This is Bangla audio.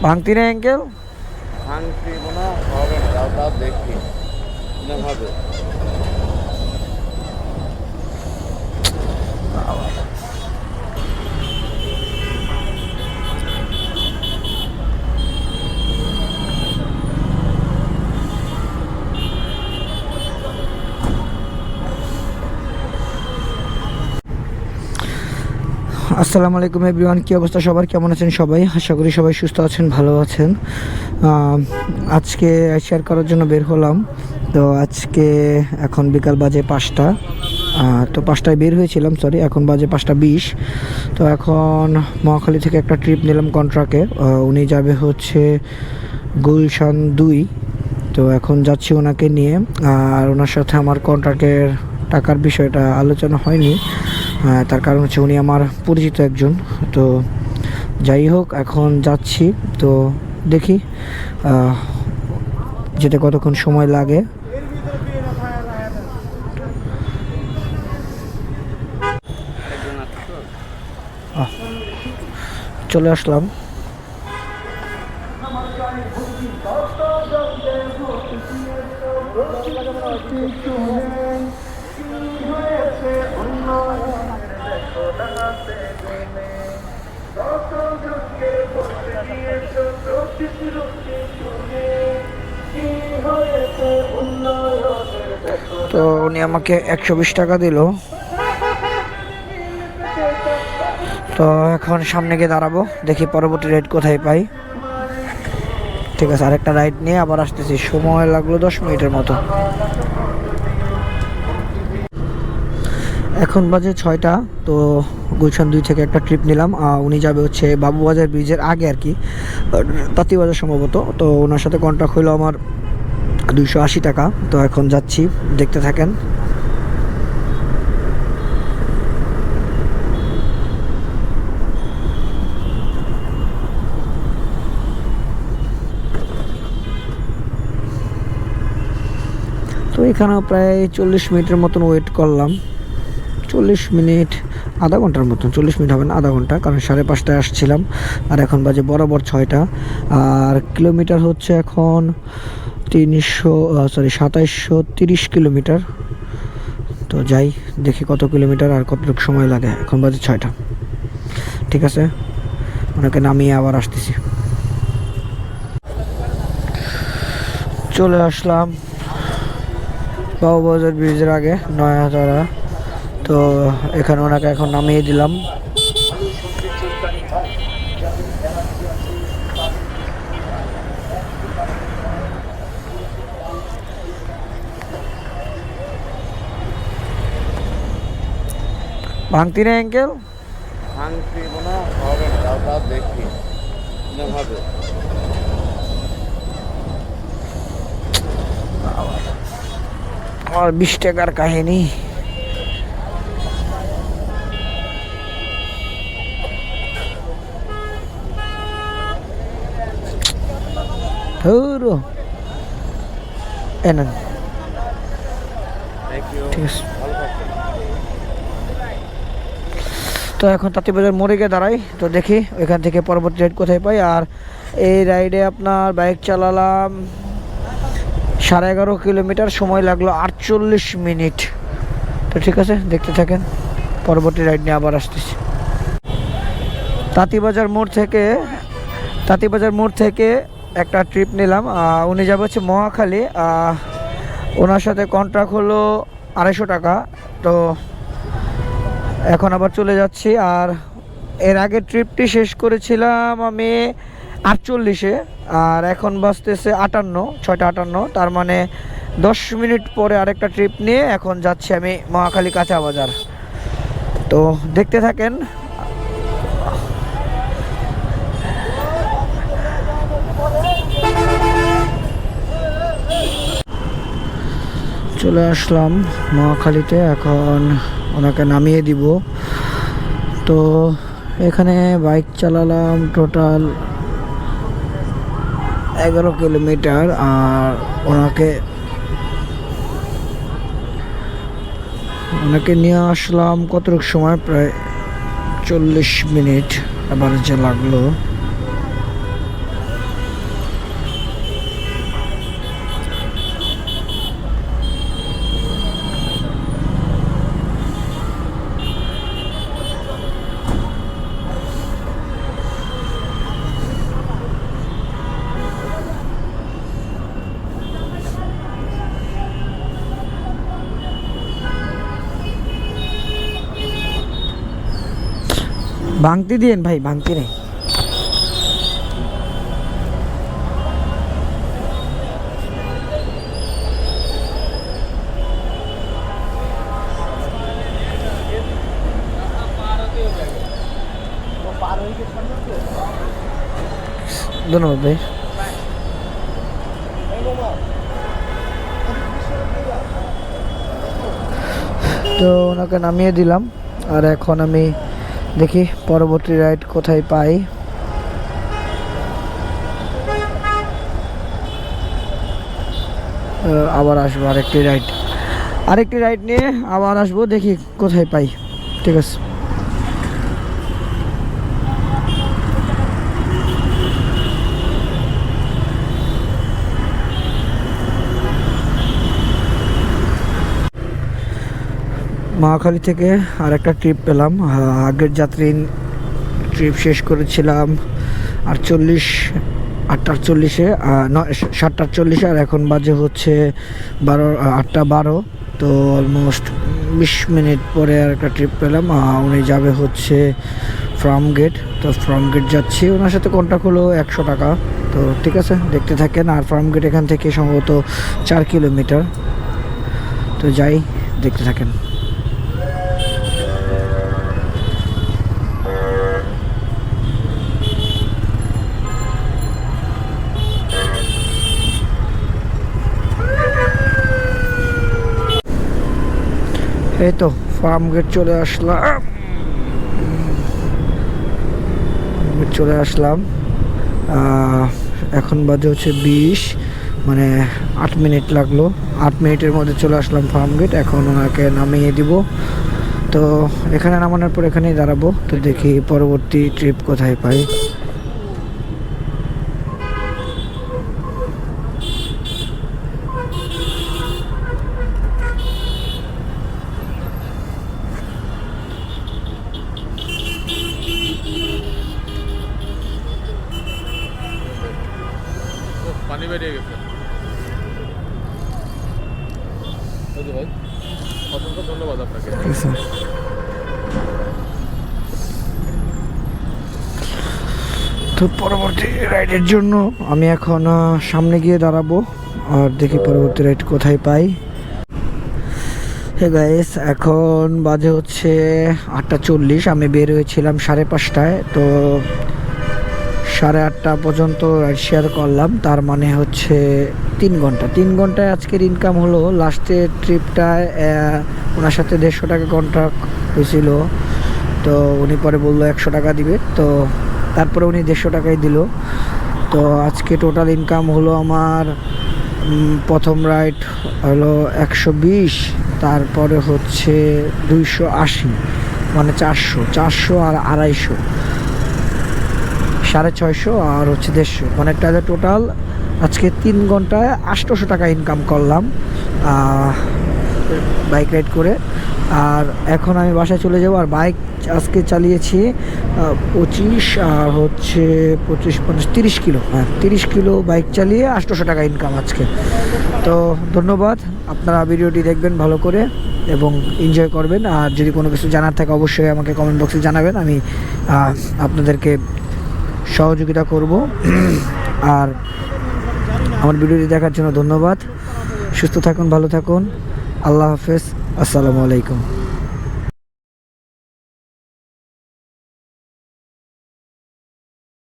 ভাঙতি না অ্যাঙ্কেল? ভাঙতি মনে হবে না, তাও তাও দেখি না হবে। আসসালামু আলাইকুম এভরিওয়ান, কী অবস্থা সবার? কেমন আছেন সবাই? আশা করি সবাই সুস্থ আছেন, ভালো আছেন। আজকে শেয়ার করার জন্য বের হলাম। তো আজকে এখন বিকাল বাজে 5টা। তো 5টায় বের হয়েছিলাম, সরি, এখন বাজে 5টা 20। তো এখন মহাখালী থেকে একটা ট্রিপ নিলাম কন্ট্রাক্টে। উনি যাবে হচ্ছে গুলশান 2। তো এখন যাচ্ছি ওনাকে নিয়ে। আর ওনার সাথে আমার কন্ট্রাক্টের টাকার বিষয়টা আলোচনা হয়নি, তার কারণ হচ্ছে উনি আমার পরিচিত একজন। তো যাই হোক, এখন যাচ্ছি। তো দেখি যেতে কতক্ষণ সময় লাগে। চলে আসলাম। তো উনি আমাকে 120 টাকা দিল। তো এখন সামনে গিয়ে দাঁড়াবো, দেখি পরবর্তী রাইড কোথায় পাই। ঠিক আছে, আরেকটা রাইড নিয়ে আবার আসতেছি। সময় লাগলো 10 মিনিটের মতো। এখন বাজে 6টা। তো গুলশান 2 থেকে একটা ট্রিপ নিলাম। উনি যাবে হচ্ছে বাবুবাজার ব্রিজের আগে আর কি, তাঁতিবাজার সম্ভবত। তো ওনার সাথে কন্ট্যাক্ট হলো আমার 280 টাকা। তো এখন যাচ্ছি, দেখতে থাকেন। তো এখানেও প্রায় 40 মিনিটের মতন ওয়েট করলাম। 40 মিনিট, আধা ঘন্টার মতন। 40 মিনিট হবে না, আধা ঘন্টা, কারণ 5:30টায় আসছিলাম। আর এখন বাজে বরাবর 6টা। আর কিলোমিটার হচ্ছে এখন 2730 কিলোমিটার। তো যাই, দেখি কত কিলোমিটার আর কতটুকু সময় লাগে। এখন বাজে 6টা। ঠিক আছে, ওনাকে নামিয়ে আবার আসতেছি। চলে আসলাম বাবুবাজার ব্রিজের আগে, নয়াতলা। তো এখানে ওনাকে এখন নামিয়ে দিলাম। ভাঙতি না অ্যাঙ্কেল? ভাঙতি মনে হবে না, তাও তাও দেখি না হবে। আমার 20 টাকার কাহিনী। ধুরো, এনেন। থ্যাংক ইউ, ঠিক আছে। ভালো থাকবেন। তো এখন তাঁতিবাজার মোড়ে গিয়ে দাঁড়াই। তো দেখি ওইখান থেকে পরবর্তী রাইড কোথায় পাই। আর এই রাইডে আপনার বাইক চালালাম 11.5 কিলোমিটার, সময় লাগলো 48 মিনিট। তো ঠিক আছে, দেখতে থাকেন, পরবর্তী রাইড নিয়ে আবার আসতেছি। তাঁতিবাজার মোড় থেকে একটা ট্রিপ নিলাম। উনি যাবে হচ্ছে মহাখালী। ওনার সাথে কন্ট্রাক্ট হলো 250 টাকা। তো এখন আবার চলে যাচ্ছি। আর এর আগে ট্রিপটি শেষ করেছিলাম আমি 48-এ। আর এখন বাজতেছে 58, 6টা 58। তার মানে 10 মিনিট পরে আরেকটা ট্রিপ নিয়ে এখন যাচ্ছি আমি মহাখালী কাঁচা বাজার। তো দেখতে থাকেন। চলে আসলাম মহাখালীতে, এখন ওনাকে নামিয়ে দিব। তো এখানে বাইক চালালাম টোটাল 11 কিলোমিটার। আর ওনাকে নিয়ে আসলাম কতটুকু সময়, প্রায় 40 মিনিট আবার যে লাগলো। ভাঙতি দিয়েন ভাই, ভাঙতি নেই। ধন্যবাদ ভাই। তো ওনাকে নামিয়ে দিলাম, আর এখন আমি দেখি পরবর্তী রাইড কোথায় পাই। আবার আসবো আরেকটি রাইড নিয়ে আবার আসবো, দেখি কোথায় পাই। ঠিক আছে। মহাখালী থেকে আর একটা ট্রিপ পেলাম। আগের যাত্রী ট্রিপ শেষ করেছিলাম 8:48-এ 7:48, আর এখন বাজে হচ্ছে 8:12। তো অলমোস্ট 20 মিনিট পরে আর একটা ট্রিপ পেলাম। উনি যাবে হচ্ছে ফার্মগেট। তো ফার্মগেট যাচ্ছি, ওনার সাথে কন্ট্যাক্ট হলো 100 টাকা। তো ঠিক আছে, দেখতে থাকেন। আর ফার্মগেট এখান থেকে সম্ভবত 4 কিলোমিটার। তো যাই, দেখতে থাকেন। এই তো ফার্মগেট চলে আসলাম। এখন বাজে হচ্ছে 20, মানে 8 মিনিট লাগলো। 8 মিনিটের মধ্যে চলে আসলাম ফার্মগেট। এখন ওনাকে নামিয়ে দিব। তো এখানে নামানোর পর এখানেই দাঁড়াবো। তো দেখি পরবর্তী ট্রিপ কোথায় পাই। পানি বেরিয়ে গেছে। ভাই অসংখ্য ধন্যবাদ আপনাকে। তো পরবর্তী রাইডের জন্য আমি এখন সামনে গিয়ে দাঁড়াবো, আর দেখি পরবর্তী রাইড কোথায় পাই। হে গাইস, এখন বাজে হচ্ছে 8:40। আমি বের হয়েছিলাম 5:30টায়। তো 8:30 পর্যন্ত রাইড শেয়ার করলাম, তার মানে হচ্ছে 3 ঘন্টা। 3 ঘন্টায় আজকের ইনকাম হলো। লাস্টের ট্রিপটায় ওনার সাথে 150 টাকা কন্ট্রাক্ট হয়েছিল। তো উনি পরে বললো 100 টাকা দিবে। তো তারপরে উনি 150 টাকাই দিল। তো আজকে টোটাল ইনকাম হলো আমার, প্রথম রাইড হলো 120, তারপরে হচ্ছে 280, মানে 400 আর 250, 650 আর হচ্ছে 150, মানে টোটাল আজকে 3 ঘন্টায় 800 টাকা ইনকাম করলাম বাইক রাইড করে। আর এখন আমি বাসায় চলে যাব। আর বাইক আজকে চালিয়েছি 25 আর হচ্ছে 25, 30 কিলো। 30 কিলো বাইক চালিয়ে 800 টাকা ইনকাম আজকে। তো ধন্যবাদ, আপনারা ভিডিওটি দেখবেন ভালো করে এবং এনজয় করবেন। আর যদি কোনো কিছু জানার থাকে অবশ্যই আমাকে কমেন্ট বক্সে জানাবেন, আমি আপনাদেরকে সহযোগিতা করব। আর আমার ভিডিওটি দেখার জন্য ধন্যবাদ। সুস্থ থাকুন, ভালো থাকুন। আল্লাহ হাফেজ, আসসালামু আলাইকুম।